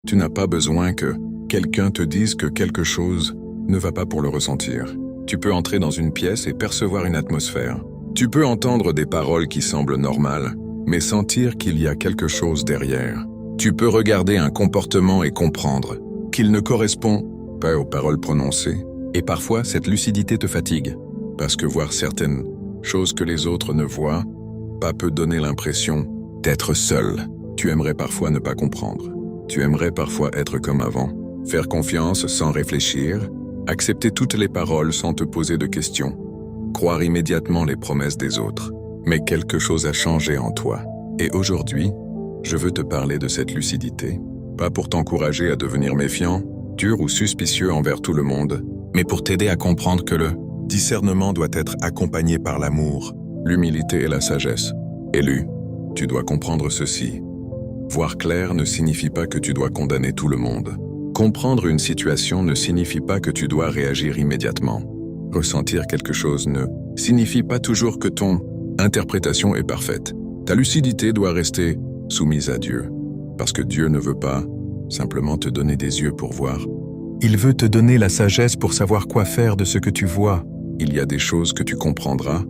Tu n'as pas besoin que quelqu'un te dise que quelque chose ne va pas pour le ressentir. Tu peux entrer dans une pièce et percevoir une atmosphère. Tu peux entendre des paroles qui semblent normales, mais sentir qu'il y a quelque chose derrière. Tu peux regarder un comportement et comprendre qu'il ne correspond pas aux paroles prononcées. Et parfois, cette lucidité te fatigue, parce que voir certaines choses que les autres ne voient pas peut donner l'impression d'être seul. Tu aimerais parfois ne pas comprendre. Tu aimerais parfois être comme avant, faire confiance sans réfléchir, accepter toutes les paroles sans te poser de questions, croire immédiatement les promesses des autres. Mais quelque chose a changé en toi. Et aujourd'hui, je veux te parler de cette lucidité, pas pour t'encourager à devenir méfiant, dur ou suspicieux envers tout le monde, mais pour t'aider à comprendre que le discernement doit être accompagné par l'amour, l'humilité et la sagesse. Élu, tu dois comprendre ceci. Voir clair ne signifie pas que tu dois condamner tout le monde. Comprendre une situation ne signifie pas que tu dois réagir immédiatement. Ressentir quelque chose ne signifie pas toujours que ton interprétation est parfaite. Ta lucidité doit rester soumise à Dieu, parce que Dieu ne veut pas simplement te donner des yeux pour voir. Il veut te donner la sagesse pour savoir quoi faire de ce que tu vois. Il y a des choses que tu comprendras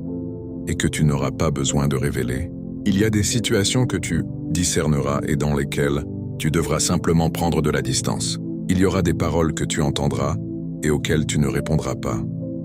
et que tu n'auras pas besoin de révéler. Il y a des situations que tu discerneras et dans lesquelles tu devras simplement prendre de la distance. Il y aura des paroles que tu entendras et auxquelles tu ne répondras pas.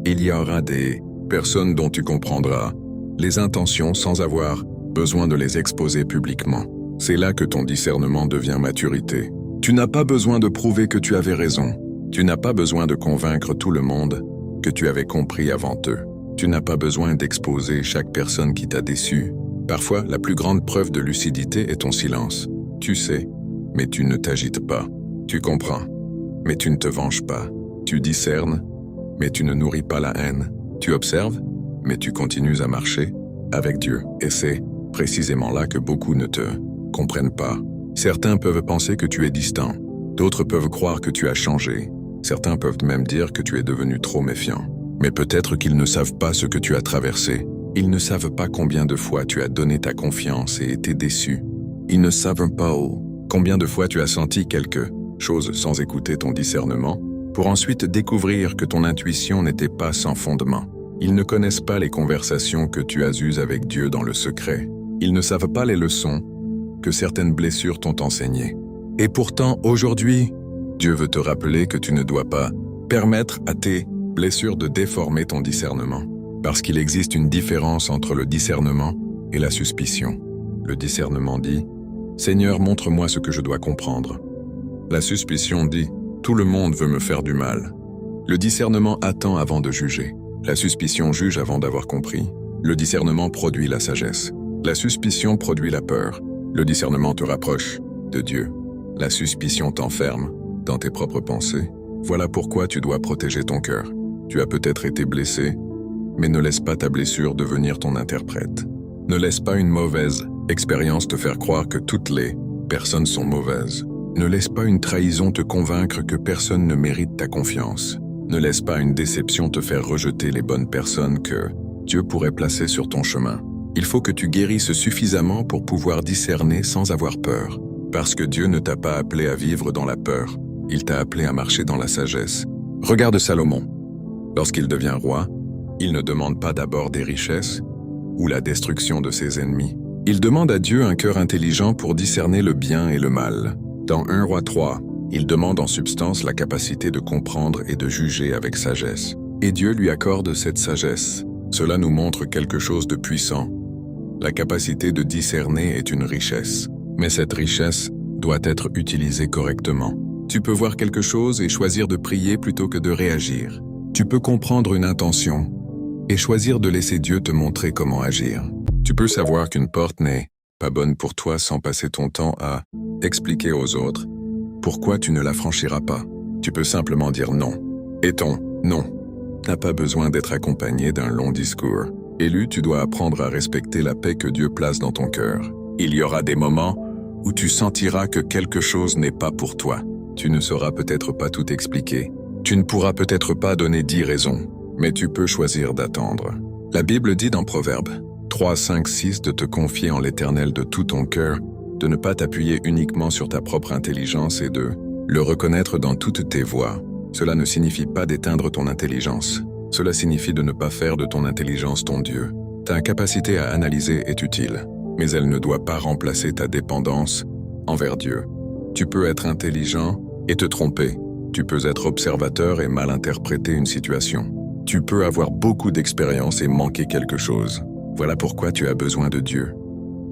Il y aura des personnes dont tu comprendras les intentions sans avoir besoin de les exposer publiquement. C'est là que ton discernement devient maturité. Tu n'as pas besoin de prouver que tu avais raison. Tu n'as pas besoin de convaincre tout le monde que tu avais compris avant eux. Tu n'as pas besoin d'exposer chaque personne qui t'a déçu. Parfois, la plus grande preuve de lucidité est ton silence. Tu sais, mais tu ne t'agites pas. Tu comprends, mais tu ne te venges pas. Tu discernes, mais tu ne nourris pas la haine. Tu observes, mais tu continues à marcher avec Dieu. Et c'est précisément là que beaucoup ne te comprennent pas. Certains peuvent penser que tu es distant. D'autres peuvent croire que tu as changé. Certains peuvent même dire que tu es devenu trop méfiant. Mais peut-être qu'ils ne savent pas ce que tu as traversé. Ils ne savent pas combien de fois tu as donné ta confiance et été déçu. Ils ne savent pas combien de fois tu as senti quelque chose sans écouter ton discernement, pour ensuite découvrir que ton intuition n'était pas sans fondement. Ils ne connaissent pas les conversations que tu as eues avec Dieu dans le secret. Ils ne savent pas les leçons que certaines blessures t'ont enseignées. Et pourtant, aujourd'hui, Dieu veut te rappeler que tu ne dois pas permettre à tes blessures de déformer ton discernement. Parce qu'il existe une différence entre le discernement et la suspicion. Le discernement dit « Seigneur, montre-moi ce que je dois comprendre ». La suspicion dit « Tout le monde veut me faire du mal ». Le discernement attend avant de juger. La suspicion juge avant d'avoir compris. Le discernement produit la sagesse. La suspicion produit la peur. Le discernement te rapproche de Dieu. La suspicion t'enferme dans tes propres pensées. Voilà pourquoi tu dois protéger ton cœur. Tu as peut-être été blessé, mais ne laisse pas ta blessure devenir ton interprète. Ne laisse pas une mauvaise expérience te faire croire que toutes les personnes sont mauvaises. Ne laisse pas une trahison te convaincre que personne ne mérite ta confiance. Ne laisse pas une déception te faire rejeter les bonnes personnes que Dieu pourrait placer sur ton chemin. Il faut que tu guérisses suffisamment pour pouvoir discerner sans avoir peur. Parce que Dieu ne t'a pas appelé à vivre dans la peur, il t'a appelé à marcher dans la sagesse. Regarde Salomon. Lorsqu'il devient roi, il ne demande pas d'abord des richesses ou la destruction de ses ennemis. Il demande à Dieu un cœur intelligent pour discerner le bien et le mal. Dans 1 Roi 3, il demande en substance la capacité de comprendre et de juger avec sagesse. Et Dieu lui accorde cette sagesse. Cela nous montre quelque chose de puissant. La capacité de discerner est une richesse. Mais cette richesse doit être utilisée correctement. Tu peux voir quelque chose et choisir de prier plutôt que de réagir. Tu peux comprendre une intention et choisir de laisser Dieu te montrer comment agir. Tu peux savoir qu'une porte n'est pas bonne pour toi sans passer ton temps à expliquer aux autres pourquoi tu ne la franchiras pas. Tu peux simplement dire non. Et ton non n'a pas besoin d'être accompagné d'un long discours. Élu, tu dois apprendre à respecter la paix que Dieu place dans ton cœur. Il y aura des moments où tu sentiras que quelque chose n'est pas pour toi. Tu ne sauras peut-être pas tout expliquer. Tu ne pourras peut-être pas donner 10 raisons, mais tu peux choisir d'attendre. La Bible dit dans Proverbes 3, 5, 6 de te confier en l'Éternel de tout ton cœur de ne pas t'appuyer uniquement sur ta propre intelligence et de le reconnaître dans toutes tes voies. Cela ne signifie pas d'éteindre ton intelligence. Cela signifie de ne pas faire de ton intelligence ton Dieu. Ta capacité à analyser est utile, mais elle ne doit pas remplacer ta dépendance envers Dieu. Tu peux être intelligent et te tromper. Tu peux être observateur et mal interpréter une situation. Tu peux avoir beaucoup d'expérience et manquer quelque chose. Voilà pourquoi tu as besoin de Dieu.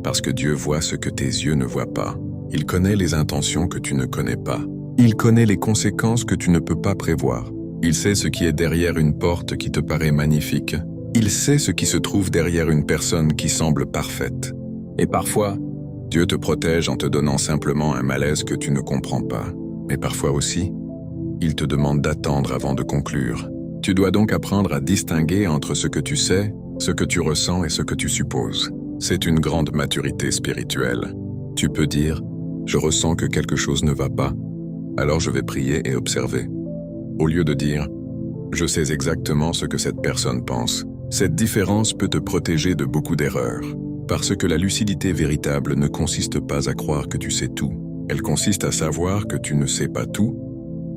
Parce que Dieu voit ce que tes yeux ne voient pas. Il connaît les intentions que tu ne connais pas. Il connaît les conséquences que tu ne peux pas prévoir. Il sait ce qui est derrière une porte qui te paraît magnifique. Il sait ce qui se trouve derrière une personne qui semble parfaite. Et parfois, Dieu te protège en te donnant simplement un malaise que tu ne comprends pas. Mais parfois aussi, il te demande d'attendre avant de conclure. Tu dois donc apprendre à distinguer entre ce que tu sais, ce que tu ressens et ce que tu supposes. C'est une grande maturité spirituelle. Tu peux dire « Je ressens que quelque chose ne va pas, alors je vais prier et observer ». Au lieu de dire « Je sais exactement ce que cette personne pense ». Cette différence peut te protéger de beaucoup d'erreurs. Parce que la lucidité véritable ne consiste pas à croire que tu sais tout. Elle consiste à savoir que tu ne sais pas tout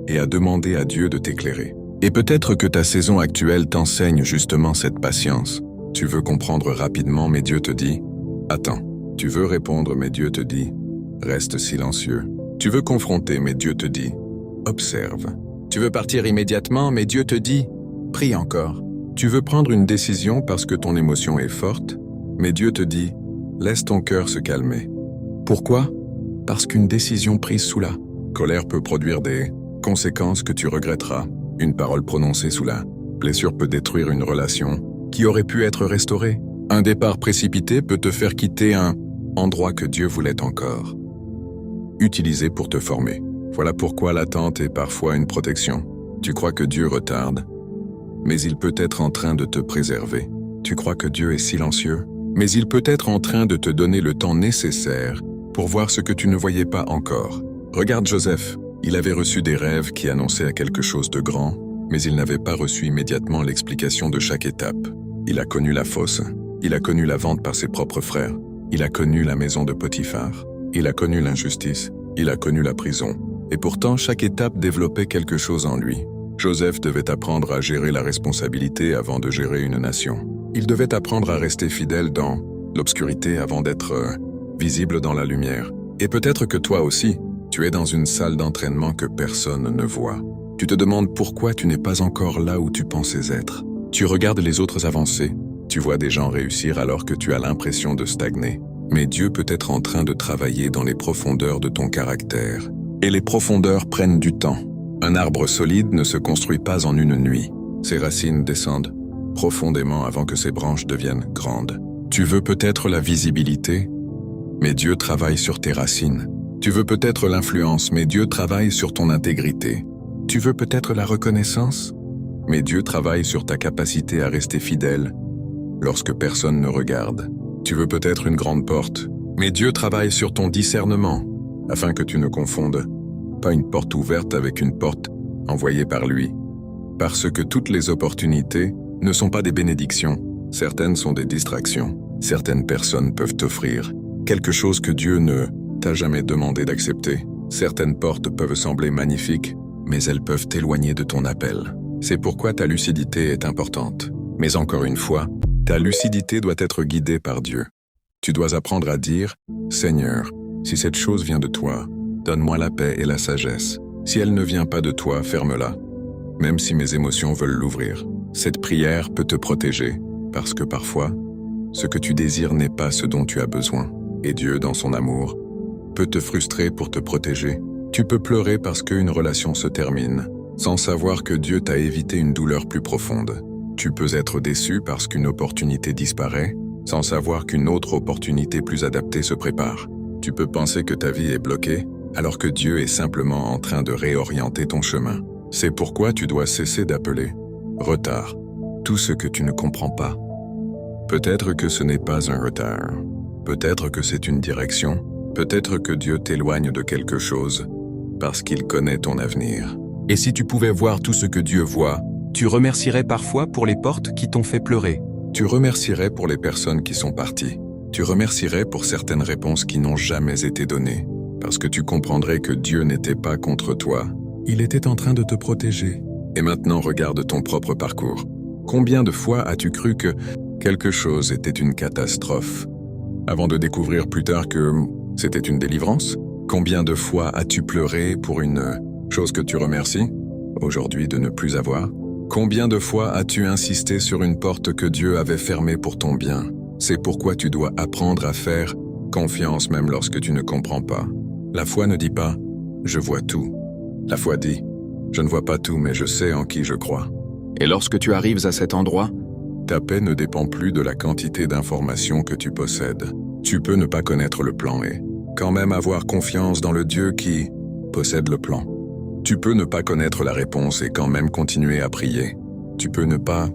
et à demander à Dieu de t'éclairer. Et peut-être que ta saison actuelle t'enseigne justement cette patience. Tu veux comprendre rapidement, mais Dieu te dit « Attends ». Tu veux répondre, mais Dieu te dit « Reste silencieux ». Tu veux confronter, mais Dieu te dit « Observe ». Tu veux partir immédiatement, mais Dieu te dit « Prie encore ». Tu veux prendre une décision parce que ton émotion est forte, mais Dieu te dit « Laisse ton cœur se calmer ». Pourquoi? Parce qu'une décision prise sous la colère peut produire des conséquences que tu regretteras. Une parole prononcée sous la blessure peut détruire une relation qui aurait pu être restaurée. Un départ précipité peut te faire quitter un endroit que Dieu voulait encore utiliser pour te former. Voilà pourquoi l'attente est parfois une protection. Tu crois que Dieu retarde, mais il peut être en train de te préserver. Tu crois que Dieu est silencieux, mais il peut être en train de te donner le temps nécessaire pour voir ce que tu ne voyais pas encore. Regarde Joseph, il avait reçu des rêves qui annonçaient à quelque chose de grand, mais il n'avait pas reçu immédiatement l'explication de chaque étape. Il a connu la fosse, il a connu la vente par ses propres frères, il a connu la maison de Potiphar, il a connu l'injustice, il a connu la prison. Et pourtant, chaque étape développait quelque chose en lui. Joseph devait apprendre à gérer la responsabilité avant de gérer une nation. Il devait apprendre à rester fidèle dans l'obscurité avant d'être visible dans la lumière. Et peut-être que toi aussi, tu es dans une salle d'entraînement que personne ne voit. Tu te demandes pourquoi tu n'es pas encore là où tu pensais être. Tu regardes les autres avancer, tu vois des gens réussir alors que tu as l'impression de stagner. Mais Dieu peut être en train de travailler dans les profondeurs de ton caractère. Et les profondeurs prennent du temps. Un arbre solide ne se construit pas en une nuit. Ses racines descendent profondément avant que ses branches deviennent grandes. Tu veux peut-être la visibilité, mais Dieu travaille sur tes racines. Tu veux peut-être l'influence, mais Dieu travaille sur ton intégrité. Tu veux peut-être la reconnaissance, mais Dieu travaille sur ta capacité à rester fidèle lorsque personne ne regarde. Tu veux peut-être une grande porte, mais Dieu travaille sur ton discernement, afin que tu ne confondes pas une porte ouverte avec une porte envoyée par lui. Parce que toutes les opportunités ne sont pas des bénédictions, certaines sont des distractions. Certaines personnes peuvent t'offrir quelque chose que Dieu ne t'a jamais demandé d'accepter. Certaines portes peuvent sembler magnifiques, mais elles peuvent t'éloigner de ton appel. C'est pourquoi ta lucidité est importante. Mais encore une fois, ta lucidité doit être guidée par Dieu. Tu dois apprendre à dire « Seigneur, si cette chose vient de toi, donne-moi la paix et la sagesse. Si elle ne vient pas de toi, ferme-la, même si mes émotions veulent l'ouvrir. » Cette prière peut te protéger, parce que parfois, ce que tu désires n'est pas ce dont tu as besoin. Et Dieu, dans son amour, peut te frustrer pour te protéger. Tu peux pleurer parce qu'une relation se termine, sans savoir que Dieu t'a évité une douleur plus profonde. Tu peux être déçu parce qu'une opportunité disparaît, sans savoir qu'une autre opportunité plus adaptée se prépare. Tu peux penser que ta vie est bloquée, alors que Dieu est simplement en train de réorienter ton chemin. C'est pourquoi tu dois cesser d'appeler retard tout ce que tu ne comprends pas. Peut-être que ce n'est pas un retard. Peut-être que c'est une direction. Peut-être que Dieu t'éloigne de quelque chose parce qu'il connaît ton avenir. Et si tu pouvais voir tout ce que Dieu voit, tu remercierais parfois pour les portes qui t'ont fait pleurer. Tu remercierais pour les personnes qui sont parties. Tu remercierais pour certaines réponses qui n'ont jamais été données, parce que tu comprendrais que Dieu n'était pas contre toi. Il était en train de te protéger. Et maintenant, regarde ton propre parcours. Combien de fois as-tu cru que quelque chose était une catastrophe, avant de découvrir plus tard que c'était une délivrance? Combien de fois as-tu pleuré pour une chose que tu remercies, aujourd'hui de ne plus avoir? Combien de fois as-tu insisté sur une porte que Dieu avait fermée pour ton bien? C'est pourquoi tu dois apprendre à faire confiance même lorsque tu ne comprends pas. La foi ne dit pas « je vois tout ». La foi dit « je ne vois pas tout, mais je sais en qui je crois ». Et lorsque tu arrives à cet endroit, ta paix ne dépend plus de la quantité d'informations que tu possèdes. Tu peux ne pas connaître le plan et quand même avoir confiance dans le Dieu qui possède le plan. Tu peux ne pas connaître la réponse et quand même continuer à prier. Tu peux ne pas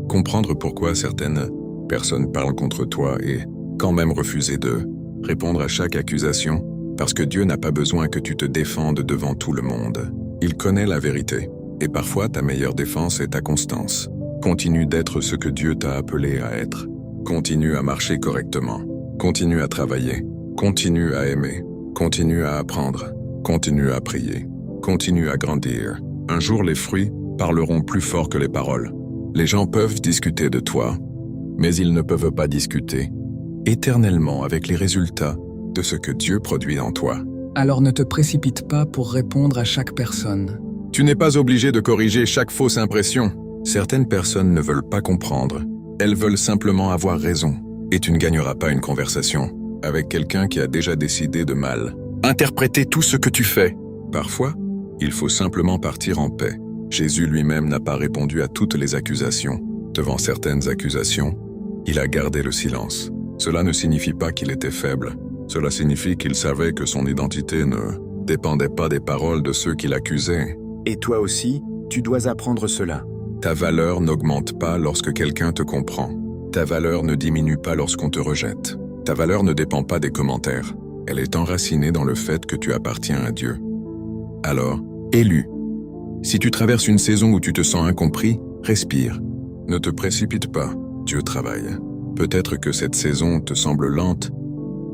comprendre pourquoi certaines personnes parlent contre toi et quand même refuser de répondre à chaque accusation, parce que Dieu n'a pas besoin que tu te défendes devant tout le monde. Il connaît la vérité. Et parfois, ta meilleure défense est ta constance. Continue d'être ce que Dieu t'a appelé à être. Continue à marcher correctement. Continue à travailler. Continue à aimer. Continue à apprendre. Continue à prier. Continue à grandir. Un jour, les fruits parleront plus fort que les paroles. Les gens peuvent discuter de toi, mais ils ne peuvent pas discuter éternellement avec les résultats de ce que Dieu produit en toi. Alors ne te précipite pas pour répondre à chaque personne. Tu n'es pas obligé de corriger chaque fausse impression. Certaines personnes ne veulent pas comprendre. Elles veulent simplement avoir raison. Et tu ne gagneras pas une conversation avec quelqu'un qui a déjà décidé de mal interpréter tout ce que tu fais. Parfois, il faut simplement partir en paix. Jésus lui-même n'a pas répondu à toutes les accusations. Devant certaines accusations, il a gardé le silence. Cela ne signifie pas qu'il était faible. Cela signifie qu'il savait que son identité ne dépendait pas des paroles de ceux qui l'accusaient. et toi aussi, tu dois apprendre cela. Ta valeur n'augmente pas lorsque quelqu'un te comprend. Ta valeur ne diminue pas lorsqu'on te rejette. Ta valeur ne dépend pas des commentaires. Elle est enracinée dans le fait que tu appartiens à Dieu. Alors, élu. Si tu traverses une saison où tu te sens incompris, respire. Ne te précipite pas, Dieu travaille. Peut-être que cette saison te semble lente,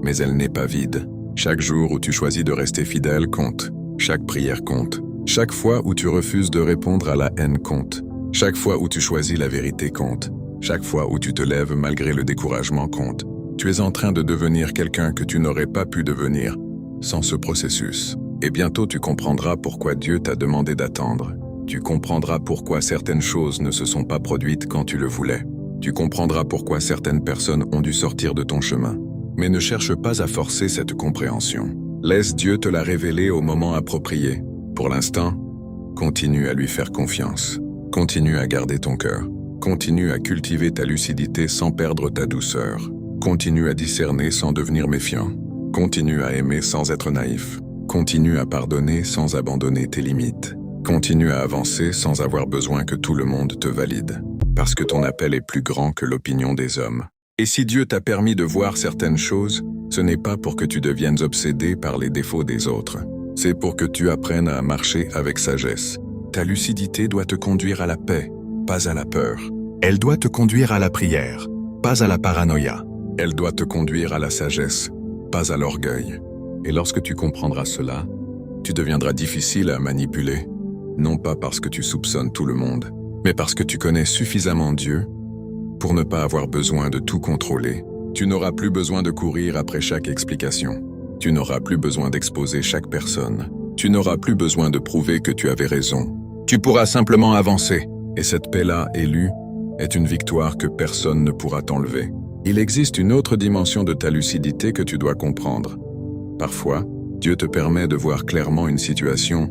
mais elle n'est pas vide. Chaque jour où tu choisis de rester fidèle compte. Chaque prière compte. Chaque fois où tu refuses de répondre à la haine compte. Chaque fois où tu choisis la vérité compte. Chaque fois où tu te lèves malgré le découragement compte. Tu es en train de devenir quelqu'un que tu n'aurais pas pu devenir sans ce processus. Et bientôt tu comprendras pourquoi Dieu t'a demandé d'attendre. Tu comprendras pourquoi certaines choses ne se sont pas produites quand tu le voulais. Tu comprendras pourquoi certaines personnes ont dû sortir de ton chemin. Mais ne cherche pas à forcer cette compréhension. Laisse Dieu te la révéler au moment approprié. Pour l'instant, continue à lui faire confiance. Continue à garder ton cœur. Continue à cultiver ta lucidité sans perdre ta douceur. Continue à discerner sans devenir méfiant. Continue à aimer sans être naïf. Continue à pardonner sans abandonner tes limites. Continue à avancer sans avoir besoin que tout le monde te valide. Parce que ton appel est plus grand que l'opinion des hommes. Et si Dieu t'a permis de voir certaines choses, ce n'est pas pour que tu deviennes obsédé par les défauts des autres. C'est pour que tu apprennes à marcher avec sagesse. Ta lucidité doit te conduire à la paix, pas à la peur. Elle doit te conduire à la prière, pas à la paranoïa. Elle doit te conduire à la sagesse, pas à l'orgueil. Et lorsque tu comprendras cela, tu deviendras difficile à manipuler, non pas parce que tu soupçonnes tout le monde, mais parce que tu connais suffisamment Dieu pour ne pas avoir besoin de tout contrôler. Tu n'auras plus besoin de courir après chaque explication. Tu n'auras plus besoin d'exposer chaque personne. Tu n'auras plus besoin de prouver que tu avais raison. Tu pourras simplement avancer. Et cette paix-là, élue, est une victoire que personne ne pourra t'enlever. Il existe une autre dimension de ta lucidité que tu dois comprendre. Parfois, Dieu te permet de voir clairement une situation,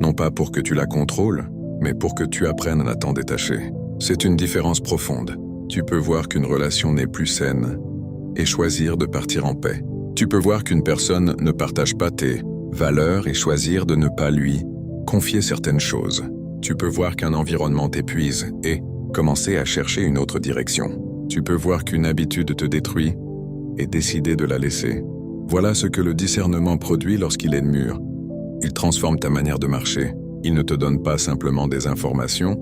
non pas pour que tu la contrôles, mais pour que tu apprennes à t'en détacher. C'est une différence profonde. Tu peux voir qu'une relation n'est plus saine et choisir de partir en paix. Tu peux voir qu'une personne ne partage pas tes valeurs et choisir de ne pas lui confier certaines choses. Tu peux voir qu'un environnement t'épuise et commencer à chercher une autre direction. Tu peux voir qu'une habitude te détruit et décider de la laisser. Voilà ce que le discernement produit lorsqu'il est mûr. Il transforme ta manière de marcher. Il ne te donne pas simplement des informations,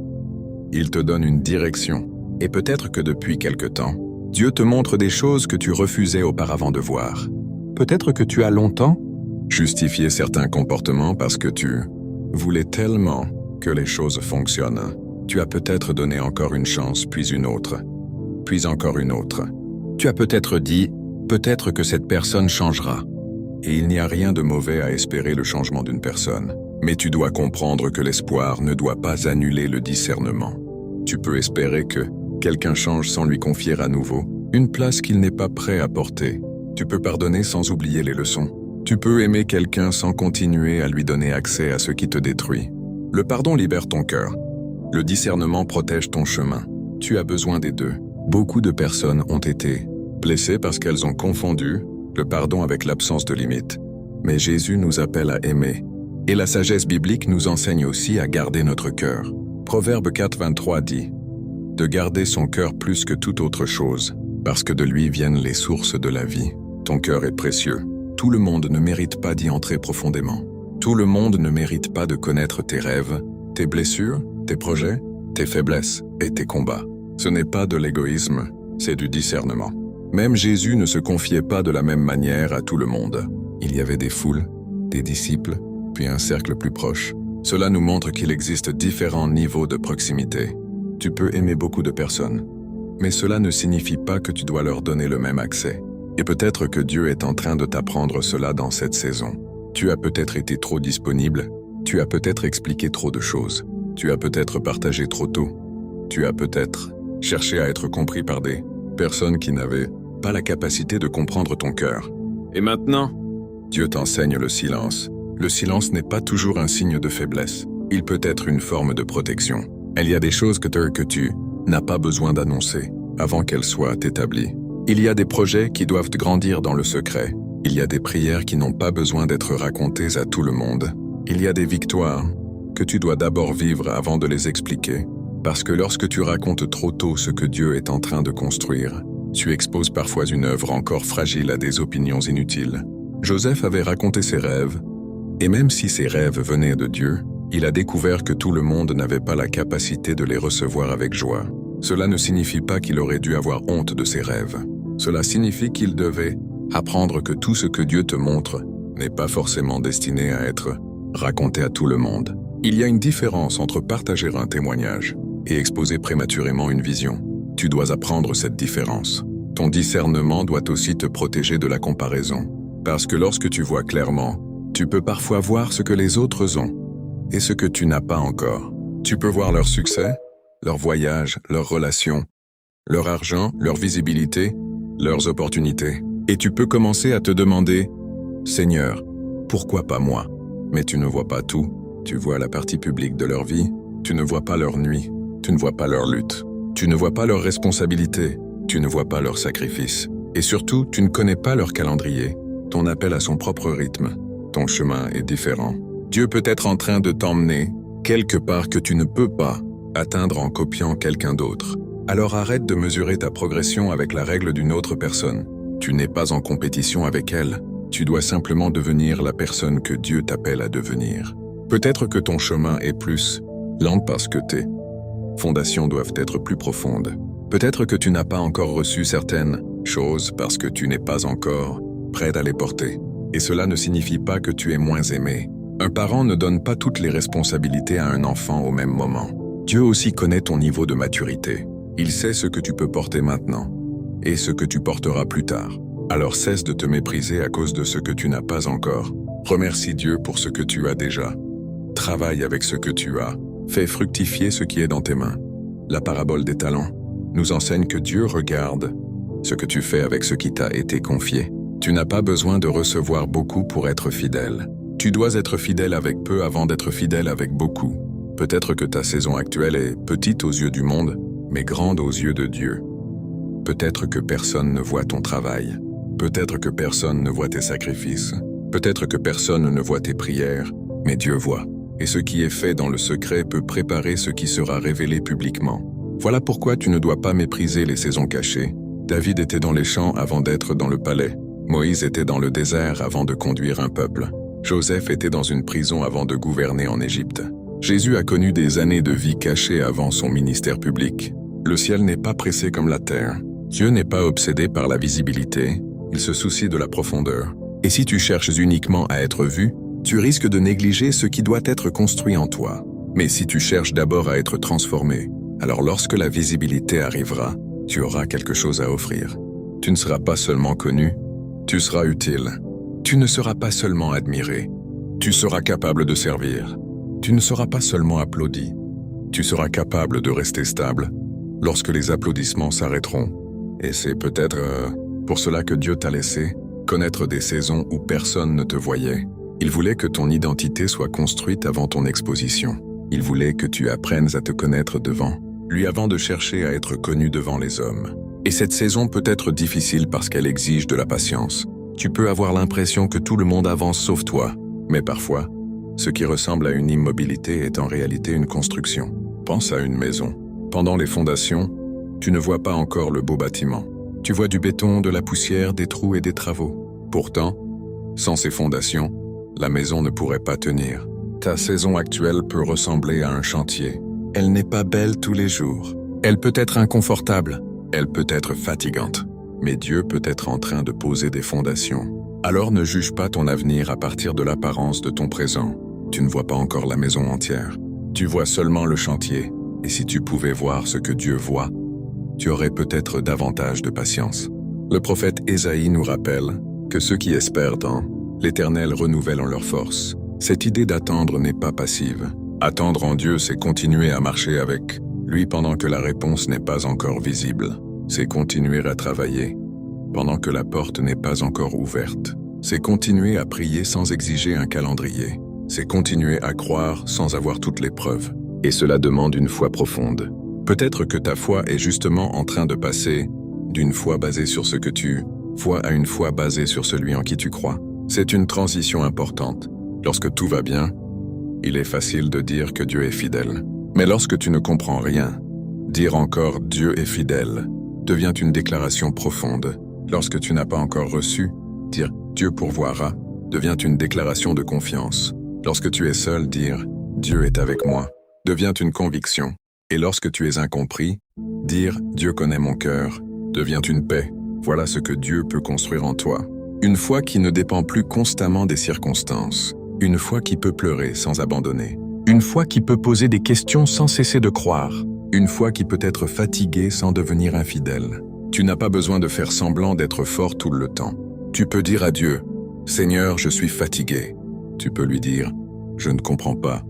il te donne une direction. Et peut-être que depuis quelque temps, Dieu te montre des choses que tu refusais auparavant de voir. Peut-être que tu as longtemps justifié certains comportements parce que tu voulais tellement que les choses fonctionnent. Tu as peut-être donné encore une chance, puis une autre, puis encore une autre. Tu as peut-être dit, peut-être que cette personne changera. Et il n'y a rien de mauvais à espérer le changement d'une personne. Mais tu dois comprendre que l'espoir ne doit pas annuler le discernement. Tu peux espérer que quelqu'un change sans lui confier à nouveau une place qu'il n'est pas prêt à porter. Tu peux pardonner sans oublier les leçons. Tu peux aimer quelqu'un sans continuer à lui donner accès à ce qui te détruit. Le pardon libère ton cœur. Le discernement protège ton chemin. Tu as besoin des deux. Beaucoup de personnes ont été blessées parce qu'elles ont confondu le pardon avec l'absence de limite. Mais Jésus nous appelle à aimer. Et la sagesse biblique nous enseigne aussi à garder notre cœur. Proverbe 4:23 dit « De garder son cœur plus que toute autre chose, parce que de lui viennent les sources de la vie. » Ton cœur est précieux. Tout le monde ne mérite pas d'y entrer profondément. Tout le monde ne mérite pas de connaître tes rêves, tes blessures, tes projets, tes faiblesses et tes combats. Ce n'est pas de l'égoïsme, c'est du discernement. Même Jésus ne se confiait pas de la même manière à tout le monde. Il y avait des foules, des disciples, puis un cercle plus proche. Cela nous montre qu'il existe différents niveaux de proximité. Tu peux aimer beaucoup de personnes, mais cela ne signifie pas que tu dois leur donner le même accès. Et peut-être que Dieu est en train de t'apprendre cela dans cette saison. Tu as peut-être été trop disponible, tu as peut-être expliqué trop de choses, tu as peut-être partagé trop tôt, tu as peut-être cherché à être compris par des personnes qui n'avaient pas la capacité de comprendre ton cœur. Et maintenant, Dieu t'enseigne le silence. Le silence n'est pas toujours un signe de faiblesse. Il peut être une forme de protection. Il y a des choses que tu n'as pas besoin d'annoncer avant qu'elles soient établies. Il y a des projets qui doivent grandir dans le secret. Il y a des prières qui n'ont pas besoin d'être racontées à tout le monde. Il y a des victoires que tu dois d'abord vivre avant de les expliquer. Parce que lorsque tu racontes trop tôt ce que Dieu est en train de construire, tu exposes parfois une œuvre encore fragile à des opinions inutiles. Joseph avait raconté ses rêves, et même si ses rêves venaient de Dieu, il a découvert que tout le monde n'avait pas la capacité de les recevoir avec joie. Cela ne signifie pas qu'il aurait dû avoir honte de ses rêves. Cela signifie qu'il devait apprendre que tout ce que Dieu te montre n'est pas forcément destiné à être raconté à tout le monde. Il y a une différence entre partager un témoignage et exposer prématurément une vision. Tu dois apprendre cette différence. Ton discernement doit aussi te protéger de la comparaison. Parce que lorsque tu vois clairement, tu peux parfois voir ce que les autres ont et ce que tu n'as pas encore. Tu peux voir leur succès, leur voyage, leurs relations, leur argent, leur visibilité, leurs opportunités. Et tu peux commencer à te demander « Seigneur, pourquoi pas moi ?» Mais tu ne vois pas tout. Tu vois la partie publique de leur vie. Tu ne vois pas leur nuit. Tu ne vois pas leur lutte. Tu ne vois pas leurs responsabilités. Tu ne vois pas leurs sacrifices. Et surtout, tu ne connais pas leur calendrier. Ton appel à son propre rythme. Ton chemin est différent. Dieu peut être en train de t'emmener quelque part que tu ne peux pas atteindre en copiant quelqu'un d'autre. Alors arrête de mesurer ta progression avec la règle d'une autre personne. Tu n'es pas en compétition avec elle. Tu dois simplement devenir la personne que Dieu t'appelle à devenir. Peut-être que ton chemin est plus lent parce que tes fondations doivent être plus profondes. Peut-être que tu n'as pas encore reçu certaines choses parce que tu n'es pas encore prêt à les porter. Et cela ne signifie pas que tu es moins aimé. Un parent ne donne pas toutes les responsabilités à un enfant au même moment. Dieu aussi connaît ton niveau de maturité. Il sait ce que tu peux porter maintenant et ce que tu porteras plus tard. Alors cesse de te mépriser à cause de ce que tu n'as pas encore. Remercie Dieu pour ce que tu as déjà. Travaille avec ce que tu as. Fais fructifier ce qui est dans tes mains. La parabole des talents nous enseigne que Dieu regarde ce que tu fais avec ce qui t'a été confié. Tu n'as pas besoin de recevoir beaucoup pour être fidèle. Tu dois être fidèle avec peu avant d'être fidèle avec beaucoup. Peut-être que ta saison actuelle est petite aux yeux du monde, mais grande aux yeux de Dieu. Peut-être que personne ne voit ton travail. Peut-être que personne ne voit tes sacrifices. Peut-être que personne ne voit tes prières, mais Dieu voit. Et ce qui est fait dans le secret peut préparer ce qui sera révélé publiquement. Voilà pourquoi tu ne dois pas mépriser les saisons cachées. David était dans les champs avant d'être dans le palais. Moïse était dans le désert avant de conduire un peuple. Joseph était dans une prison avant de gouverner en Égypte. Jésus a connu des années de vie cachée avant son ministère public. Le ciel n'est pas pressé comme la terre. Dieu n'est pas obsédé par la visibilité, il se soucie de la profondeur. Et si tu cherches uniquement à être vu, tu risques de négliger ce qui doit être construit en toi. Mais si tu cherches d'abord à être transformé, alors lorsque la visibilité arrivera, tu auras quelque chose à offrir. Tu ne seras pas seulement connu, tu seras utile. Tu ne seras pas seulement admiré, tu seras capable de servir. Tu ne seras pas seulement applaudi, tu seras capable de rester stable lorsque les applaudissements s'arrêteront. Et c'est peut-être pour cela que Dieu t'a laissé connaître des saisons où personne ne te voyait. Il voulait que ton identité soit construite avant ton exposition. Il voulait que tu apprennes à te connaître devant lui avant de chercher à être connu devant les hommes. Et cette saison peut être difficile parce qu'elle exige de la patience. Tu peux avoir l'impression que tout le monde avance sauf toi, mais parfois, ce qui ressemble à une immobilité est en réalité une construction. Pense à une maison. Pendant les fondations, tu ne vois pas encore le beau bâtiment. Tu vois du béton, de la poussière, des trous et des travaux. Pourtant, sans ces fondations, la maison ne pourrait pas tenir. Ta saison actuelle peut ressembler à un chantier. Elle n'est pas belle tous les jours. Elle peut être inconfortable. Elle peut être fatigante. Mais Dieu peut être en train de poser des fondations. Alors ne juge pas ton avenir à partir de l'apparence de ton présent. Tu ne vois pas encore la maison entière. Tu vois seulement le chantier. Et si tu pouvais voir ce que Dieu voit, tu aurais peut-être davantage de patience. Le prophète Ésaïe nous rappelle que ceux qui espèrent en l'Éternel renouvellent en leur force. Cette idée d'attendre n'est pas passive. Attendre en Dieu, c'est continuer à marcher avec lui pendant que la réponse n'est pas encore visible. C'est continuer à travailler pendant que la porte n'est pas encore ouverte. C'est continuer à prier sans exiger un calendrier. C'est continuer à croire sans avoir toutes les preuves. Et cela demande une foi profonde. Peut-être que ta foi est justement en train de passer d'une foi basée sur ce que tu vois à une foi basée sur celui en qui tu crois. C'est une transition importante. Lorsque tout va bien, il est facile de dire que Dieu est fidèle. Mais lorsque tu ne comprends rien, dire encore « Dieu est fidèle » devient une déclaration profonde. Lorsque tu n'as pas encore reçu, dire « Dieu pourvoira » devient une déclaration de confiance. Lorsque tu es seul, dire « Dieu est avec moi » devient une conviction. Et lorsque tu es incompris, dire « Dieu connaît mon cœur » devient une paix. Voilà ce que Dieu peut construire en toi. Une foi qui ne dépend plus constamment des circonstances. Une foi qui peut pleurer sans abandonner. Une foi qui peut poser des questions sans cesser de croire. Une foi qui peut être fatiguée sans devenir infidèle. Tu n'as pas besoin de faire semblant d'être fort tout le temps. Tu peux dire à Dieu « Seigneur, je suis fatigué ». Tu peux lui dire « Je ne comprends pas ».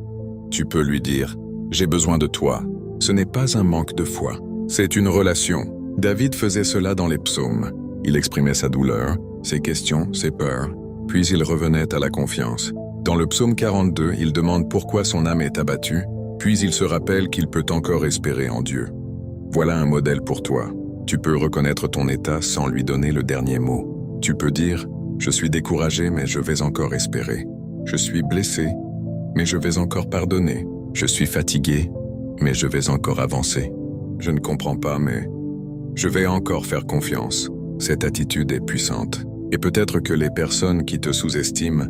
Tu peux lui dire « J'ai besoin de toi ». Ce n'est pas un manque de foi, c'est une relation. David faisait cela dans les psaumes. Il exprimait sa douleur, ses questions, ses peurs, puis il revenait à la confiance. Dans le psaume 42, il demande pourquoi son âme est abattue, puis il se rappelle qu'il peut encore espérer en Dieu. Voilà un modèle pour toi. Tu peux reconnaître ton état sans lui donner le dernier mot. Tu peux dire « Je suis découragé, mais je vais encore espérer. Je suis blessé, mais je vais encore pardonner. Je suis fatigué, mais je vais encore avancer. Je ne comprends pas, mais je vais encore faire confiance. » Cette attitude est puissante. Et peut-être que les personnes qui te sous-estiment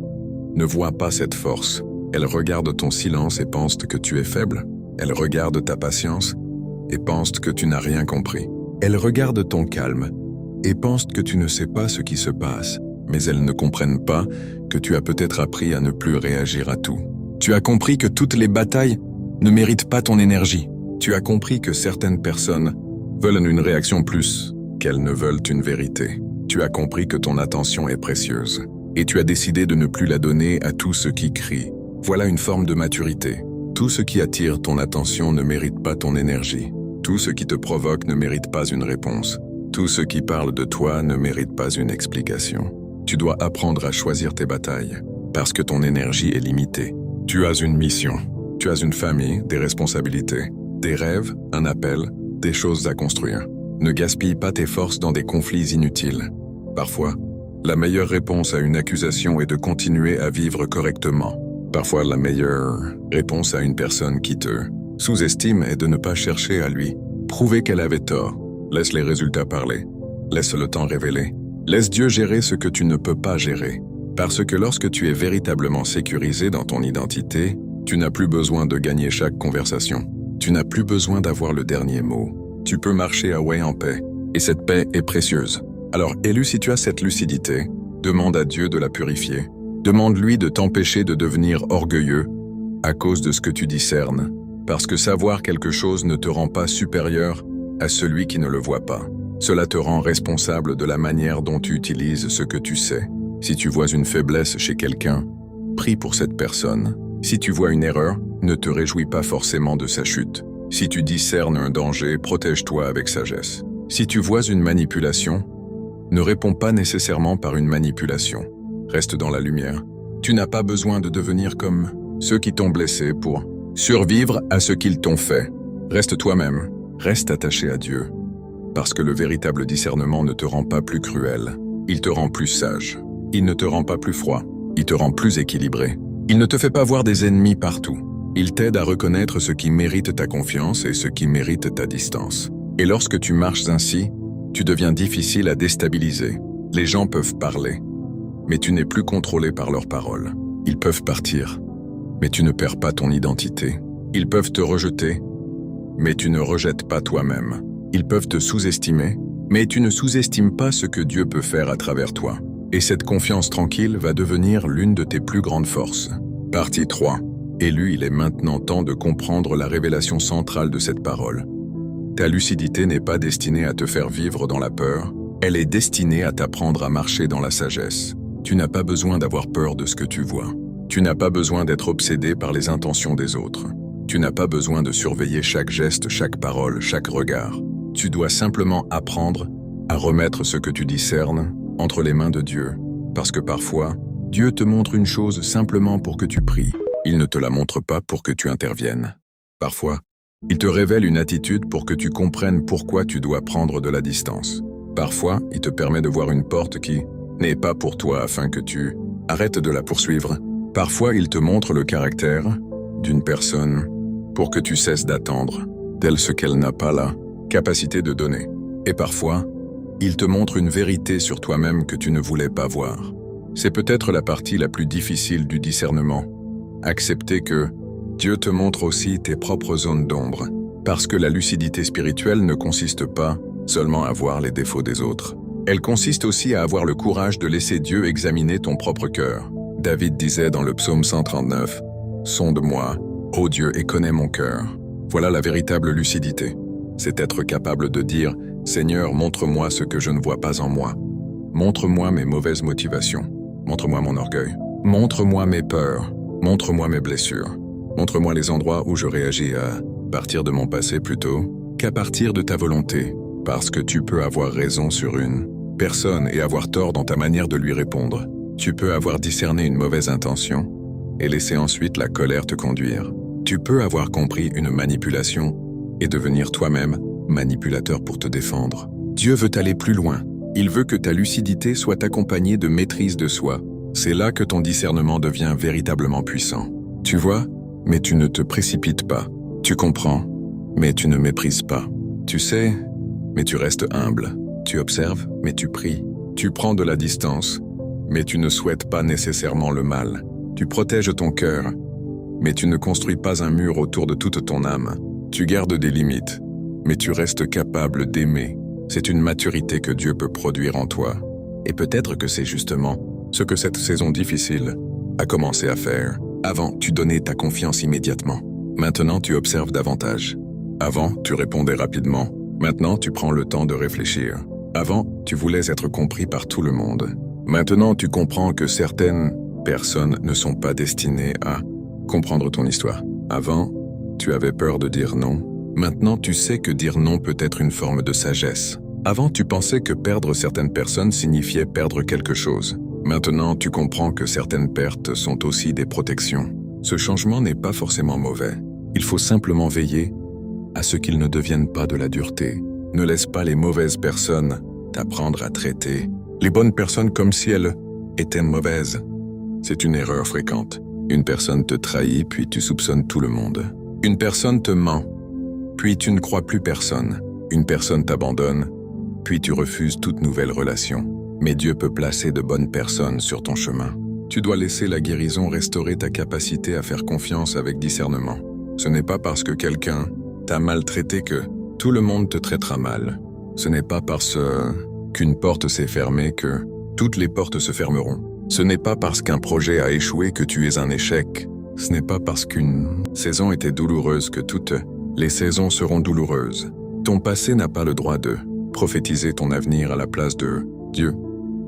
ne voient pas cette force. Elles regardent ton silence et pensent que tu es faible. Elles regardent ta patience et pensent que tu n'as rien compris. Elles regardent ton calme et pensent que tu ne sais pas ce qui se passe. Mais elles ne comprennent pas que tu as peut-être appris à ne plus réagir à tout. Tu as compris que toutes les batailles ne méritent pas ton énergie. Tu as compris que certaines personnes veulent une réaction plus qu'elles ne veulent une vérité. Tu as compris que ton attention est précieuse. Et tu as décidé de ne plus la donner à tout ce qui crie. Voilà une forme de maturité. Tout ce qui attire ton attention ne mérite pas ton énergie. Tout ce qui te provoque ne mérite pas une réponse. Tout ce qui parle de toi ne mérite pas une explication. Tu dois apprendre à choisir tes batailles, parce que ton énergie est limitée. Tu as une mission. Tu as une famille, des responsabilités, des rêves, un appel, des choses à construire. Ne gaspille pas tes forces dans des conflits inutiles. Parfois, la meilleure réponse à une accusation est de continuer à vivre correctement. Parfois, la meilleure réponse à une personne qui te sous-estime est de ne pas chercher à lui prouver qu'elle avait tort. Laisse les résultats parler. Laisse le temps révéler. Laisse Dieu gérer ce que tu ne peux pas gérer. Parce que lorsque tu es véritablement sécurisé dans ton identité, tu n'as plus besoin de gagner chaque conversation. Tu n'as plus besoin d'avoir le dernier mot. Tu peux marcher en paix, Et cette paix est précieuse. Alors, élu, si tu as cette lucidité, demande à Dieu de la purifier. Demande-lui de t'empêcher de devenir orgueilleux à cause de ce que tu discernes, parce que savoir quelque chose ne te rend pas supérieur à celui qui ne le voit pas. Cela te rend responsable de la manière dont tu utilises ce que tu sais. Si tu vois une faiblesse chez quelqu'un, prie pour cette personne. Si tu vois une erreur, ne te réjouis pas forcément de sa chute. Si tu discernes un danger, protège-toi avec sagesse. Si tu vois une manipulation, ne réponds pas nécessairement par une manipulation. Reste dans la lumière. Tu n'as pas besoin de devenir comme ceux qui t'ont blessé pour survivre à ce qu'ils t'ont fait. Reste toi-même. Reste attaché à Dieu. Parce que le véritable discernement ne te rend pas plus cruel. Il te rend plus sage. Il ne te rend pas plus froid. Il te rend plus équilibré. Il ne te fait pas voir des ennemis partout. Il t'aide à reconnaître ce qui mérite ta confiance et ce qui mérite ta distance. Et lorsque tu marches ainsi, tu deviens difficile à déstabiliser. Les gens peuvent parler, mais tu n'es plus contrôlé par leurs paroles. Ils peuvent partir, mais tu ne perds pas ton identité. Ils peuvent te rejeter, mais tu ne rejettes pas toi-même. Ils peuvent te sous-estimer, mais tu ne sous-estimes pas ce que Dieu peut faire à travers toi. Et cette confiance tranquille va devenir l'une de tes plus grandes forces. Partie 3. Élu, il est maintenant temps de comprendre la révélation centrale de cette parole. Ta lucidité n'est pas destinée à te faire vivre dans la peur, elle est destinée à t'apprendre à marcher dans la sagesse. Tu n'as pas besoin d'avoir peur de ce que tu vois. Tu n'as pas besoin d'être obsédé par les intentions des autres. Tu n'as pas besoin de surveiller chaque geste, chaque parole, chaque regard. Tu dois simplement apprendre à remettre ce que tu discernes entre les mains de Dieu. Parce que parfois, Dieu te montre une chose simplement pour que tu pries. Il ne te la montre pas pour que tu interviennes. Parfois, il te révèle une attitude pour que tu comprennes pourquoi tu dois prendre de la distance. Parfois, il te permet de voir une porte qui n'est pas pour toi afin que tu arrêtes de la poursuivre. Parfois, il te montre le caractère d'une personne pour que tu cesses d'attendre, tel ce qu'elle n'a pas la capacité de donner. Et parfois, il te montre une vérité sur toi-même que tu ne voulais pas voir. C'est peut-être la partie la plus difficile du discernement. Accepter que Dieu te montre aussi tes propres zones d'ombre, parce que la lucidité spirituelle ne consiste pas seulement à voir les défauts des autres. Elle consiste aussi à avoir le courage de laisser Dieu examiner ton propre cœur. David disait dans le psaume 139, « Sonde-moi, ô Dieu, et connais mon cœur. » Voilà la véritable lucidité. C'est être capable de dire « Seigneur, montre-moi ce que je ne vois pas en moi. Montre-moi mes mauvaises motivations. Montre-moi mon orgueil. Montre-moi mes peurs. Montre-moi mes blessures. Montre-moi les endroits où je réagis à partir de mon passé plutôt qu'à partir de ta volonté, parce que tu peux avoir raison sur une personne et avoir tort dans ta manière de lui répondre. Tu peux avoir discerné une mauvaise intention et laisser ensuite la colère te conduire. Tu peux avoir compris une manipulation et devenir toi-même manipulateur pour te défendre. Dieu veut aller plus loin. Il veut que ta lucidité soit accompagnée de maîtrise de soi. C'est là que ton discernement devient véritablement puissant. Tu vois, mais tu ne te précipites pas. Tu comprends, mais tu ne méprises pas. Tu sais, mais tu restes humble. Tu observes, mais tu pries. Tu prends de la distance, mais tu ne souhaites pas nécessairement le mal. Tu protèges ton cœur, mais tu ne construis pas un mur autour de toute ton âme. Tu gardes des limites, mais tu restes capable d'aimer. C'est une maturité que Dieu peut produire en toi. Et peut-être que c'est justement ce que cette saison difficile a commencé à faire. Avant, tu donnais ta confiance immédiatement. Maintenant, tu observes davantage. Avant, tu répondais rapidement. Maintenant, tu prends le temps de réfléchir. Avant, tu voulais être compris par tout le monde. Maintenant, tu comprends que certaines personnes ne sont pas destinées à comprendre ton histoire. Avant, tu avais peur de dire non. Maintenant, tu sais que dire non peut être une forme de sagesse. Avant, tu pensais que perdre certaines personnes signifiait perdre quelque chose. Maintenant, tu comprends que certaines pertes sont aussi des protections. Ce changement n'est pas forcément mauvais. Il faut simplement veiller à ce qu'ils ne deviennent pas de la dureté. Ne laisse pas les mauvaises personnes t'apprendre à traiter les bonnes personnes comme si elles étaient mauvaises. C'est une erreur fréquente. Une personne te trahit, puis tu soupçonnes tout le monde. Une personne te ment, puis tu ne crois plus personne. Une personne t'abandonne, puis tu refuses toute nouvelle relation. Mais Dieu peut placer de bonnes personnes sur ton chemin. Tu dois laisser la guérison restaurer ta capacité à faire confiance avec discernement. Ce n'est pas parce que quelqu'un t'a maltraité que tout le monde te traitera mal. Ce n'est pas parce qu'une porte s'est fermée que toutes les portes se fermeront. Ce n'est pas parce qu'un projet a échoué que tu es un échec. Ce n'est pas parce qu'une saison était douloureuse que toutes les saisons seront douloureuses. Ton passé n'a pas le droit de prophétiser ton avenir à la place de Dieu.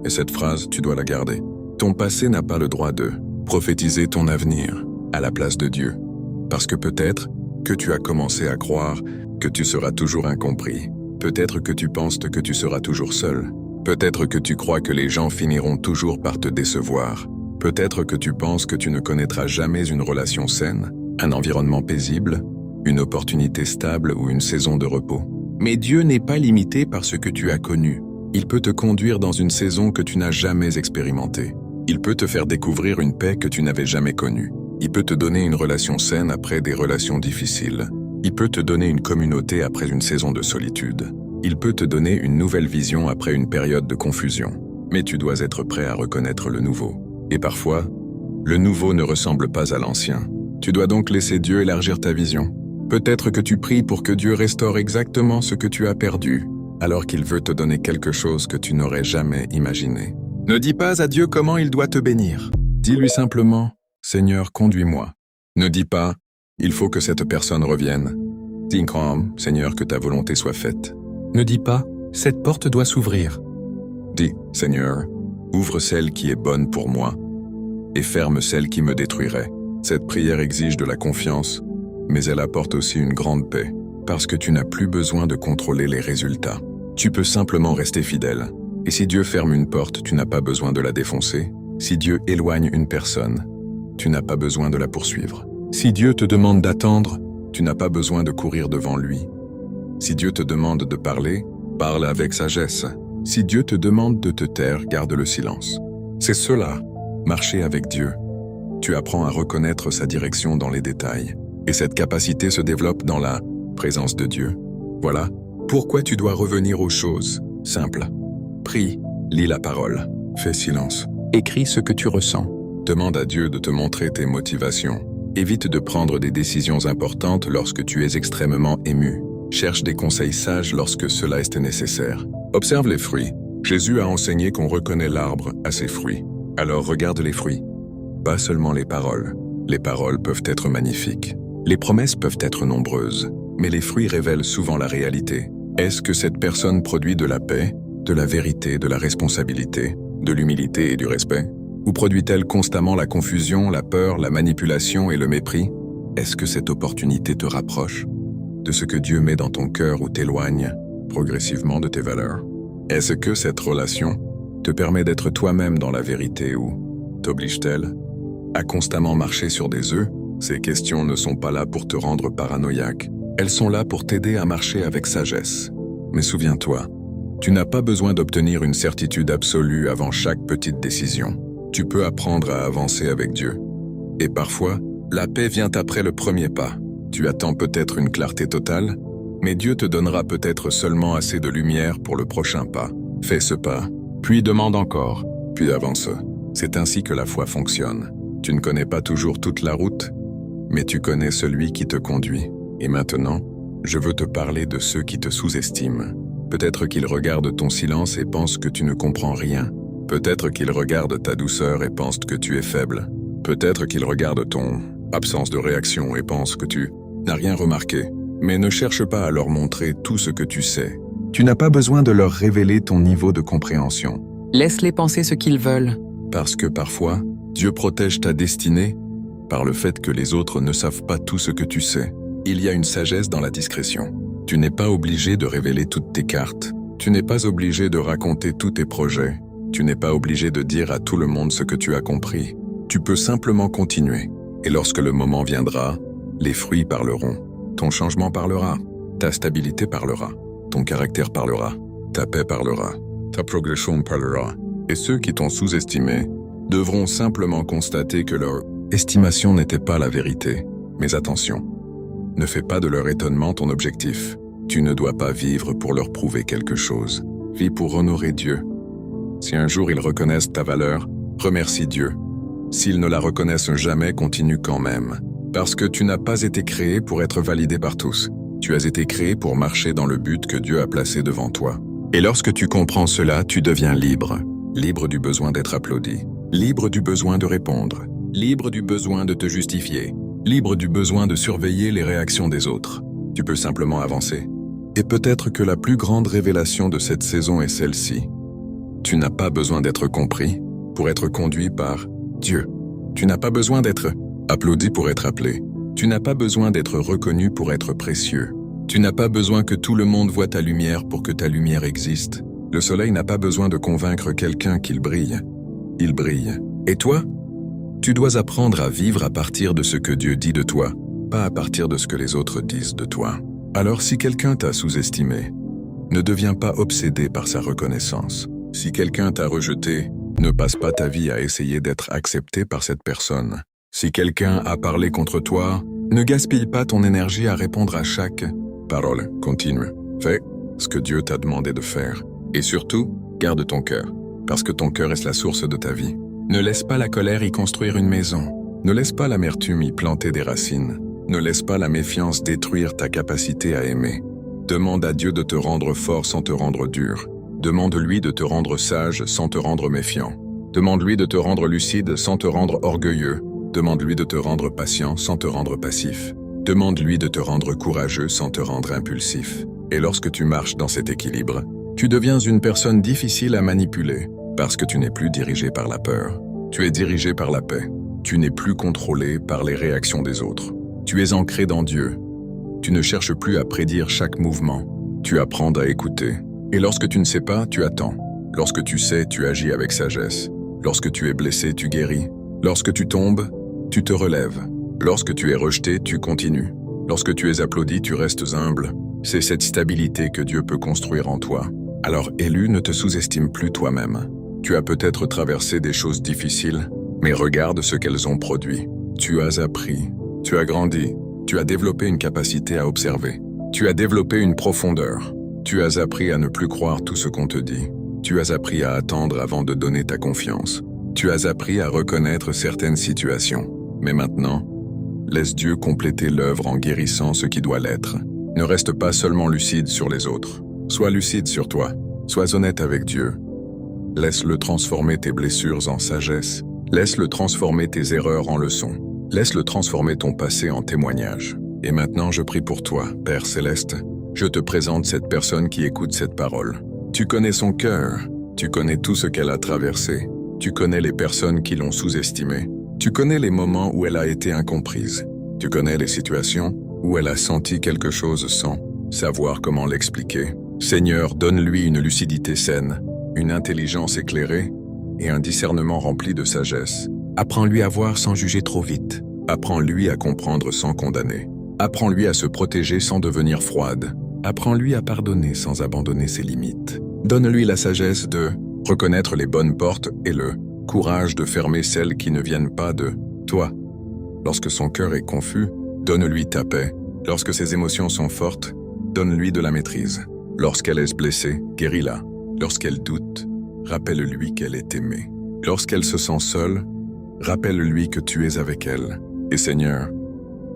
Et cette phrase, tu dois la garder. Ton passé n'a pas le droit de prophétiser ton avenir à la place de Dieu. Parce que peut-être que tu as commencé à croire que tu seras toujours incompris. Peut-être que tu penses que tu seras toujours seul. Peut-être que tu crois que les gens finiront toujours par te décevoir. Peut-être que tu penses que tu ne connaîtras jamais une relation saine, un environnement paisible, une opportunité stable ou une saison de repos. Mais Dieu n'est pas limité par ce que tu as connu. Il peut te conduire dans une saison que tu n'as jamais expérimentée. Il peut te faire découvrir une paix que tu n'avais jamais connue. Il peut te donner une relation saine après des relations difficiles. Il peut te donner une communauté après une saison de solitude. Il peut te donner une nouvelle vision après une période de confusion. Mais tu dois être prêt à reconnaître le nouveau. Et parfois, le nouveau ne ressemble pas à l'ancien. Tu dois donc laisser Dieu élargir ta vision. Peut-être que tu pries pour que Dieu restaure exactement ce que tu as perdu, alors qu'il veut te donner quelque chose que tu n'aurais jamais imaginé. Ne dis pas à Dieu comment il doit te bénir. Dis-lui simplement, « Seigneur, conduis-moi ». Ne dis pas, « Il faut que cette personne revienne ». Dis, « Seigneur, que ta volonté soit faite ». Ne dis pas, « Cette porte doit s'ouvrir ». Dis, « Seigneur, ouvre celle qui est bonne pour moi et ferme celle qui me détruirait ». Cette prière exige de la confiance, mais elle apporte aussi une grande paix, parce que tu n'as plus besoin de contrôler les résultats. Tu peux simplement rester fidèle. Et si Dieu ferme une porte, tu n'as pas besoin de la défoncer. Si Dieu éloigne une personne, tu n'as pas besoin de la poursuivre. Si Dieu te demande d'attendre, tu n'as pas besoin de courir devant lui. Si Dieu te demande de parler, parle avec sagesse. Si Dieu te demande de te taire, garde le silence. C'est cela, marcher avec Dieu. Tu apprends à reconnaître sa direction dans les détails. Et cette capacité se développe dans la présence de Dieu. Voilà pourquoi tu dois revenir aux choses simples. Prie, lis la parole, fais silence, écris ce que tu ressens. Demande à Dieu de te montrer tes motivations. Évite de prendre des décisions importantes lorsque tu es extrêmement ému. Cherche des conseils sages lorsque cela est nécessaire. Observe les fruits. Jésus a enseigné qu'on reconnaît l'arbre à ses fruits. Alors regarde les fruits, pas seulement les paroles. Les paroles peuvent être magnifiques. Les promesses peuvent être nombreuses, mais les fruits révèlent souvent la réalité. Est-ce que cette personne produit de la paix, de la vérité, de la responsabilité, de l'humilité et du respect? Ou produit-elle constamment la confusion, la peur, la manipulation et le mépris? Est-ce que cette opportunité te rapproche de ce que Dieu met dans ton cœur ou t'éloigne progressivement de tes valeurs? Est-ce que cette relation te permet d'être toi-même dans la vérité ou t'oblige-t-elle à constamment marcher sur des œufs? Ces questions ne sont pas là pour te rendre paranoïaque. Elles sont là pour t'aider à marcher avec sagesse. Mais souviens-toi, tu n'as pas besoin d'obtenir une certitude absolue avant chaque petite décision. Tu peux apprendre à avancer avec Dieu. Et parfois, la paix vient après le premier pas. Tu attends peut-être une clarté totale, mais Dieu te donnera peut-être seulement assez de lumière pour le prochain pas. Fais ce pas, puis demande encore, puis avance. C'est ainsi que la foi fonctionne. Tu ne connais pas toujours toute la route, mais tu connais celui qui te conduit. Et maintenant, je veux te parler de ceux qui te sous-estiment. Peut-être qu'ils regardent ton silence et pensent que tu ne comprends rien. Peut-être qu'ils regardent ta douceur et pensent que tu es faible. Peut-être qu'ils regardent ton absence de réaction et pensent que tu n'as rien remarqué. Mais ne cherche pas à leur montrer tout ce que tu sais. Tu n'as pas besoin de leur révéler ton niveau de compréhension. Laisse-les penser ce qu'ils veulent. Parce que parfois, Dieu protège ta destinée par le fait que les autres ne savent pas tout ce que tu sais. Il y a une sagesse dans la discrétion. Tu n'es pas obligé de révéler toutes tes cartes. Tu n'es pas obligé de raconter tous tes projets. Tu n'es pas obligé de dire à tout le monde ce que tu as compris. Tu peux simplement continuer. Et lorsque le moment viendra, les fruits parleront. Ton changement parlera. Ta stabilité parlera. Ton caractère parlera. Ta paix parlera. Ta progression parlera. Et ceux qui t'ont sous-estimé devront simplement constater que leur estimation n'était pas la vérité. Mais attention, ne fais pas de leur étonnement ton objectif. Tu ne dois pas vivre pour leur prouver quelque chose. Vis pour honorer Dieu. Si un jour ils reconnaissent ta valeur, remercie Dieu. S'ils ne la reconnaissent jamais, continue quand même. Parce que tu n'as pas été créé pour être validé par tous. Tu as été créé pour marcher dans le but que Dieu a placé devant toi. Et lorsque tu comprends cela, tu deviens libre. Libre du besoin d'être applaudi. Libre du besoin de répondre. Libre du besoin de te justifier. Libre du besoin de surveiller les réactions des autres. Tu peux simplement avancer. Et peut-être que la plus grande révélation de cette saison est celle-ci. Tu n'as pas besoin d'être compris pour être conduit par Dieu. Tu n'as pas besoin d'être applaudi pour être appelé. Tu n'as pas besoin d'être reconnu pour être précieux. Tu n'as pas besoin que tout le monde voie ta lumière pour que ta lumière existe. Le soleil n'a pas besoin de convaincre quelqu'un qu'il brille. Il brille. Et toi? Tu dois apprendre à vivre à partir de ce que Dieu dit de toi, pas à partir de ce que les autres disent de toi. Alors si quelqu'un t'a sous-estimé, ne deviens pas obsédé par sa reconnaissance. Si quelqu'un t'a rejeté, ne passe pas ta vie à essayer d'être accepté par cette personne. Si quelqu'un a parlé contre toi, ne gaspille pas ton énergie à répondre à chaque parole. Continue. Fais ce que Dieu t'a demandé de faire. Et surtout, garde ton cœur, parce que ton cœur est la source de ta vie. Ne laisse pas la colère y construire une maison. Ne laisse pas l'amertume y planter des racines. Ne laisse pas la méfiance détruire ta capacité à aimer. Demande à Dieu de te rendre fort sans te rendre dur. Demande-lui de te rendre sage sans te rendre méfiant. Demande-lui de te rendre lucide sans te rendre orgueilleux. Demande-lui de te rendre patient sans te rendre passif. Demande-lui de te rendre courageux sans te rendre impulsif. Et lorsque tu marches dans cet équilibre, tu deviens une personne difficile à manipuler, parce que tu n'es plus dirigé par la peur. Tu es dirigé par la paix. Tu n'es plus contrôlé par les réactions des autres. Tu es ancré dans Dieu. Tu ne cherches plus à prédire chaque mouvement. Tu apprends à écouter. Et lorsque tu ne sais pas, tu attends. Lorsque tu sais, tu agis avec sagesse. Lorsque tu es blessé, tu guéris. Lorsque tu tombes, tu te relèves. Lorsque tu es rejeté, tu continues. Lorsque tu es applaudi, tu restes humble. C'est cette stabilité que Dieu peut construire en toi. Alors, élu, ne te sous-estime plus toi-même. Tu as peut-être traversé des choses difficiles, mais regarde ce qu'elles ont produit. Tu as appris, tu as grandi, tu as développé une capacité à observer. Tu as développé une profondeur. Tu as appris à ne plus croire tout ce qu'on te dit. Tu as appris à attendre avant de donner ta confiance. Tu as appris à reconnaître certaines situations. Mais maintenant, laisse Dieu compléter l'œuvre en guérissant ce qui doit l'être. Ne reste pas seulement lucide sur les autres. Sois lucide sur toi. Sois honnête avec Dieu. Laisse-le transformer tes blessures en sagesse. Laisse-le transformer tes erreurs en leçons. Laisse-le transformer ton passé en témoignage. Et maintenant, je prie pour toi, Père Céleste. Je te présente cette personne qui écoute cette parole. Tu connais son cœur. Tu connais tout ce qu'elle a traversé. Tu connais les personnes qui l'ont sous-estimée. Tu connais les moments où elle a été incomprise. Tu connais les situations où elle a senti quelque chose sans savoir comment l'expliquer. Seigneur, donne-lui une lucidité saine, une intelligence éclairée et un discernement rempli de sagesse. Apprends-lui à voir sans juger trop vite. Apprends-lui à comprendre sans condamner. Apprends-lui à se protéger sans devenir froide. Apprends-lui à pardonner sans abandonner ses limites. Donne-lui la sagesse de reconnaître les bonnes portes et le courage de fermer celles qui ne viennent pas de toi. Lorsque son cœur est confus, donne-lui ta paix. Lorsque ses émotions sont fortes, donne-lui de la maîtrise. Lorsqu'elle est blessée, guéris-la. Lorsqu'elle doute, rappelle-lui qu'elle est aimée. Lorsqu'elle se sent seule, rappelle-lui que tu es avec elle. Et Seigneur,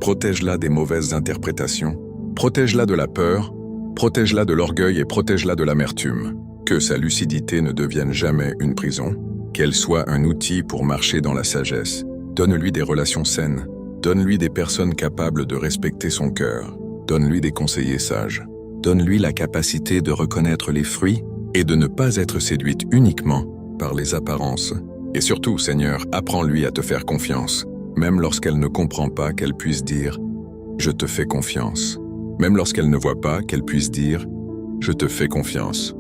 protège-la des mauvaises interprétations. Protège-la de la peur, protège-la de l'orgueil et protège-la de l'amertume. Que sa lucidité ne devienne jamais une prison. Qu'elle soit un outil pour marcher dans la sagesse. Donne-lui des relations saines. Donne-lui des personnes capables de respecter son cœur. Donne-lui des conseillers sages. Donne-lui la capacité de reconnaître les fruits et de ne pas être séduite uniquement par les apparences. Et surtout, Seigneur, apprends-lui à te faire confiance, même lorsqu'elle ne comprend pas, qu'elle puisse dire « Je te fais confiance ». Même lorsqu'elle ne voit pas, qu'elle puisse dire « Je te fais confiance ».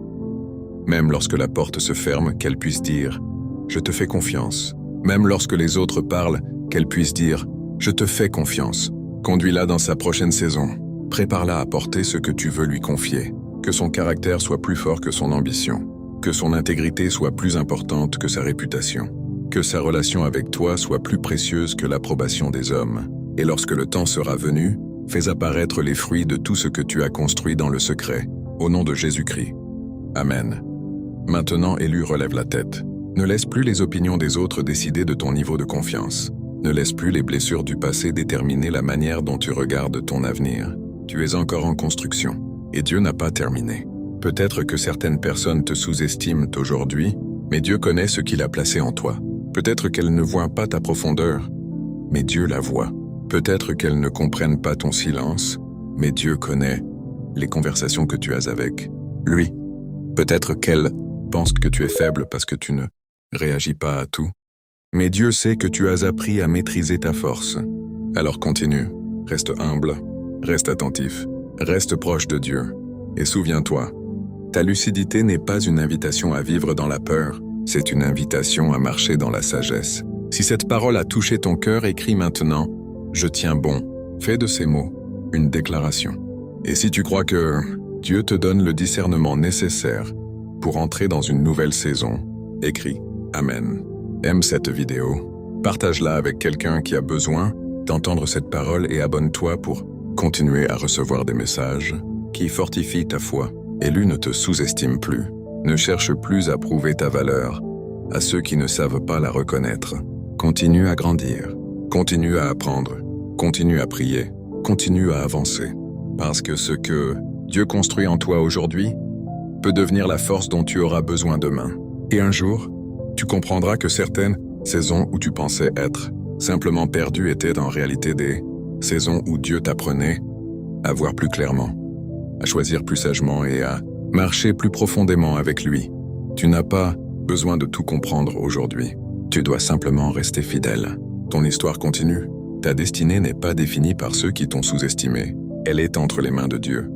Même lorsque la porte se ferme, qu'elle puisse dire « Je te fais confiance ». Même lorsque les autres parlent, qu'elle puisse dire « Je te fais confiance ». Conduis-la dans sa prochaine saison. Prépare-la à porter ce que tu veux lui confier. Que son caractère soit plus fort que son ambition. Que son intégrité soit plus importante que sa réputation. Que sa relation avec toi soit plus précieuse que l'approbation des hommes. Et lorsque le temps sera venu, fais apparaître les fruits de tout ce que tu as construit dans le secret. Au nom de Jésus-Christ. Amen. Maintenant, élu, relève la tête. Ne laisse plus les opinions des autres décider de ton niveau de confiance. Ne laisse plus les blessures du passé déterminer la manière dont tu regardes ton avenir. Tu es encore en construction, et Dieu n'a pas terminé. Peut-être que certaines personnes te sous-estiment aujourd'hui, mais Dieu connaît ce qu'il a placé en toi. Peut-être qu'elles ne voient pas ta profondeur, mais Dieu la voit. Peut-être qu'elles ne comprennent pas ton silence, mais Dieu connaît les conversations que tu as avec lui. Peut-être qu'elles pensent que tu es faible parce que tu ne réagis pas à tout, mais Dieu sait que tu as appris à maîtriser ta force. Alors continue, reste humble, reste attentif, reste proche de Dieu. Et souviens-toi, ta lucidité n'est pas une invitation à vivre dans la peur, c'est une invitation à marcher dans la sagesse. Si cette parole a touché ton cœur, écris maintenant « Je tiens bon ». Fais de ces mots une déclaration. Et si tu crois que Dieu te donne le discernement nécessaire pour entrer dans une nouvelle saison, écris « Amen ». Aime cette vidéo, partage-la avec quelqu'un qui a besoin d'entendre cette parole et abonne-toi pour continuer à recevoir des messages qui fortifient ta foi. Élu ne te sous-estime plus. Ne cherche plus à prouver ta valeur à ceux qui ne savent pas la reconnaître. Continue à grandir, continue à apprendre, continue à prier, continue à avancer. Parce que ce que Dieu construit en toi aujourd'hui peut devenir la force dont tu auras besoin demain. Et un jour, tu comprendras que certaines saisons où tu pensais être simplement perdu étaient en réalité des saisons où Dieu t'apprenait à voir plus clairement, à choisir plus sagement et à marcher plus profondément avec lui. Tu n'as pas besoin de tout comprendre aujourd'hui. Tu dois simplement rester fidèle. Ton histoire continue. Ta destinée n'est pas définie par ceux qui t'ont sous-estimé. Elle est entre les mains de Dieu.